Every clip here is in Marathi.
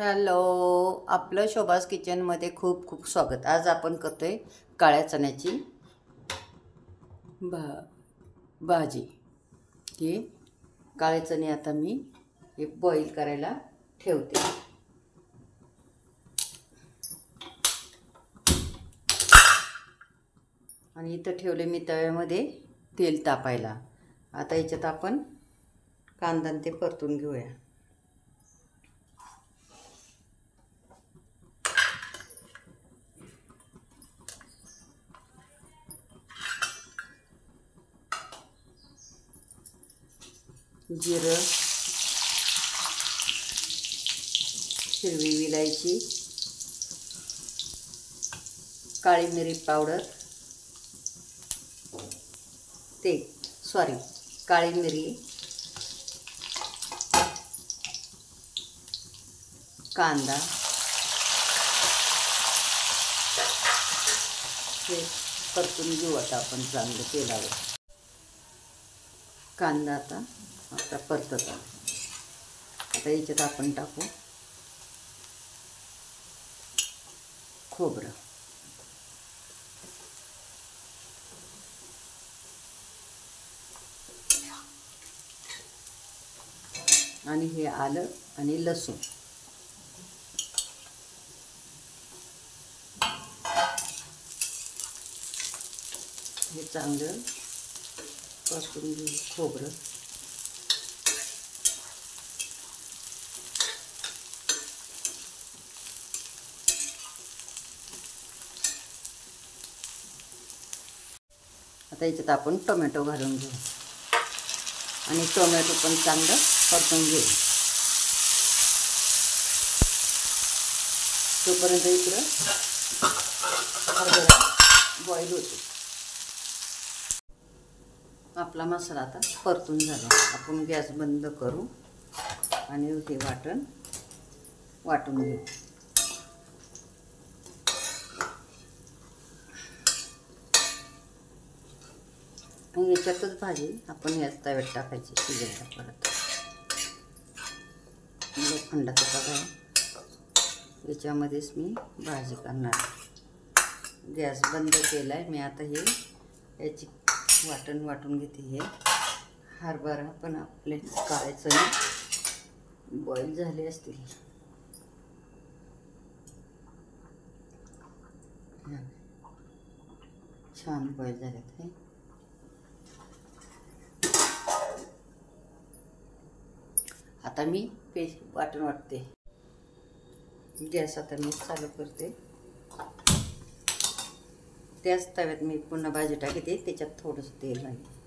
हॅलो, आपलं शोभास किचनमध्ये खूप खूप स्वागत. आज आपण करतोय काळ्या चण्याची भा भाजी. हे काळे चणे आता मी हे बॉईल करायला ठेवते. आणि इथं ठेवले मी तव्यामध्ये तेल तापायला. आता याच्यात आपण कांदा ते परतून घेऊया. जिरं, हिरवी विलायची, काळी मिरी पावडर, काळी मिरी, कांदा, हे परतून घेऊ आता आपण चांगलं तेलावर. कांदा आता परतत आहे. आता याच्यात आपण टाकू खोबरं, आणि हे आलं आणि लसूण. हे चांगलं परतून घेऊ खोबरं. आता याच्यात आपण टोमॅटो घालून घेऊ आणि टोमॅटो पण चांगलं परतून घेऊ. तोपर्यंत इकडं हरभरा बॉईल होते. आपला मसाला आता परतून झाला. आपण गॅस बंद करू आणि हे वाटून घेऊ. आणि याच्यातच भाजी आपण याच तव्यात टाकायची शिजायला. परत लोखंडाचा तवा आहे, याच्यामध्येच मी भाजी करणार. गॅस बंद केला आहे मी. आता हे याची वाटून घेते. हे हरभरा पण आपले काळे चणे बॉईल झाले असतील. छान बॉईल झालेत हे. आता मी वाटते. गॅस आता मी चालू करते. त्याच तव्यात मी पुन्हा भाजी टाकते. त्याच्यात थोडंसं तेल घालते.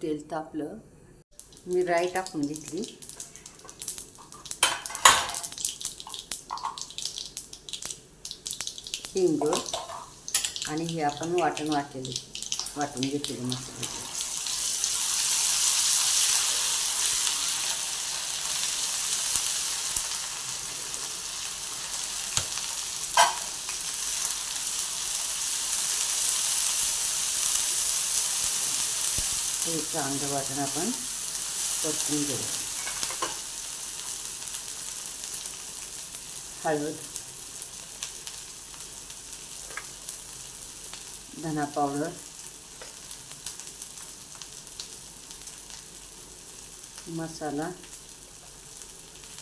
तेल तापलं, मी राई टाकून घेतली. हिंग आणि हे आपण वाटून घेतलेले मसाले. हे चांगलं वाटण आपण परतून घेऊ. हळद, धना पावडर, मसाला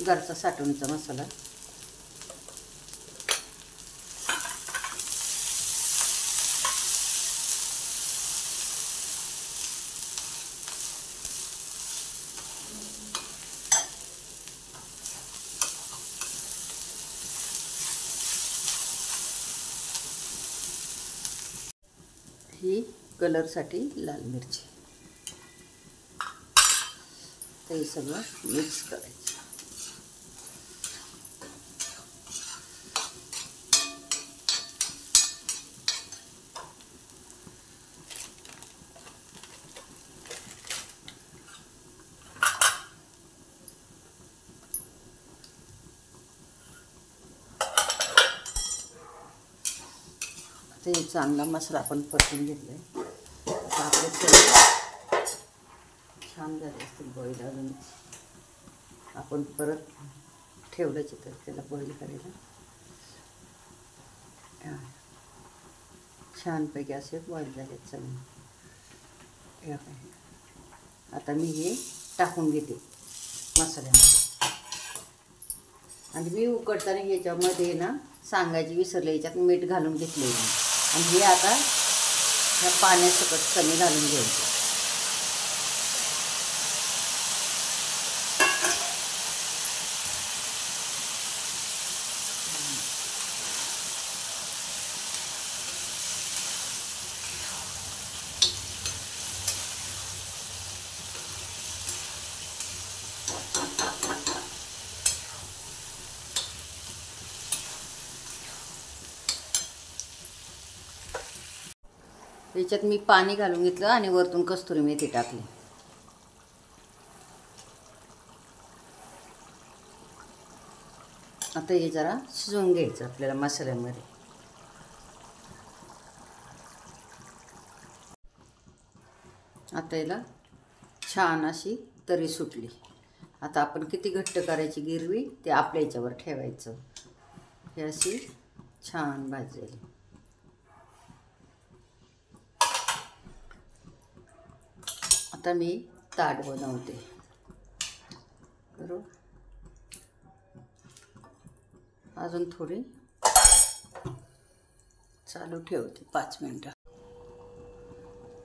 घरचा साठवणीचा मसाला, ही कलरसाठी लाल मिरची. ते सगळं मिक्स करायचं. ते चांगला मसाला आपण परतून घेतलाय. आता आपले चणे छान झाले असतील बॉईल. अजून आपण परत ठेवलंच तर त्याला बॉईल करायला. छानपैकी असे बॉईल झाले चणे. आता मी हे टाकून घेते मसाल्यामध्ये. आणि मी उकडताना ह्याच्यामध्ये ना सांगायची विसरले, याच्यात मीठ घालून घेतले आणि हे आता ह्या पाण्यासकट चणे घालून घ्यायचे. याच्यात मी पाणी घालून घेतलं आणि वरतून कस्तुरी मेथी टाकली. आता हे जरा शिजवून घ्यायचं आपल्याला मसाल्यामध्ये. आता याला छान अशी तरी सुटली. आता आपण किती घट्ट करायची गिरवी ते आपल्या याच्यावर ठेवायचं. हे अशी छान भाजली. आता मी ताट बनवते. बरोबर, अजून थोडी चालू ठेवते 5 मिनटं.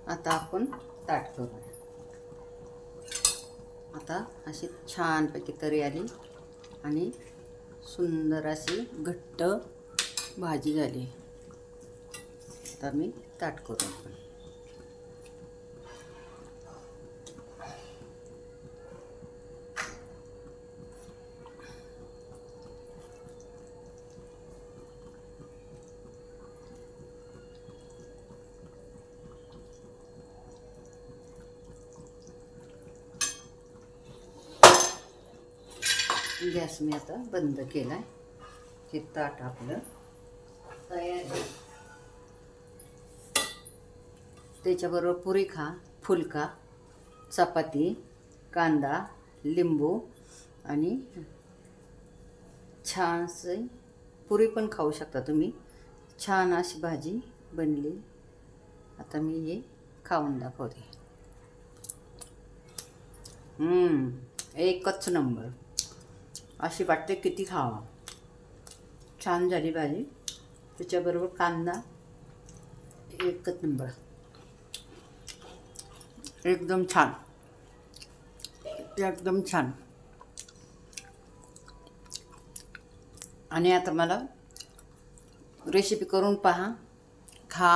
आता आपण ताट करूया. आता अशी छानपैकी तरी आली आणि सुंदर अशी घट्ट भाजी झाली. आता मी ताट करू आपण. गॅस मी आता बंद केला आहे. हे ताट आपलं तयार आहे. त्याच्याबरोबर पुरी खा, फुलका, चपाती, कांदा, लिंबू आणि छानसे पुरी पण खाऊ शकता तुम्ही. छान अशी भाजी बनली. आता मी हे खाऊन दाखवते. एकच नंबर. अशी वाटते किती खावा. छान झाली भाजी. त्याच्याबरोबर कांदा एकच नंबर. एकदम छान, एकदम छान. आणि आता मला रेसिपी करून पहा, खा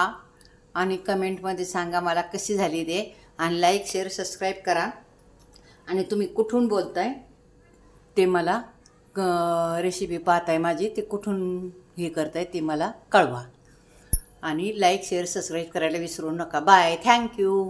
आणि कमेंटमध्ये सांगा मला कशी झाली ते. आणि लाईक, शेअर, सबस्क्राईब करा. आणि तुम्ही कुठून बोलताय ते मला रेसिपी पाहताय माझी ते कुठून हे करताय ते मला कळवा. आणि लाईक, शेअर, सबस्क्राईब करायला विसरू नका. बाय. थँक्यू.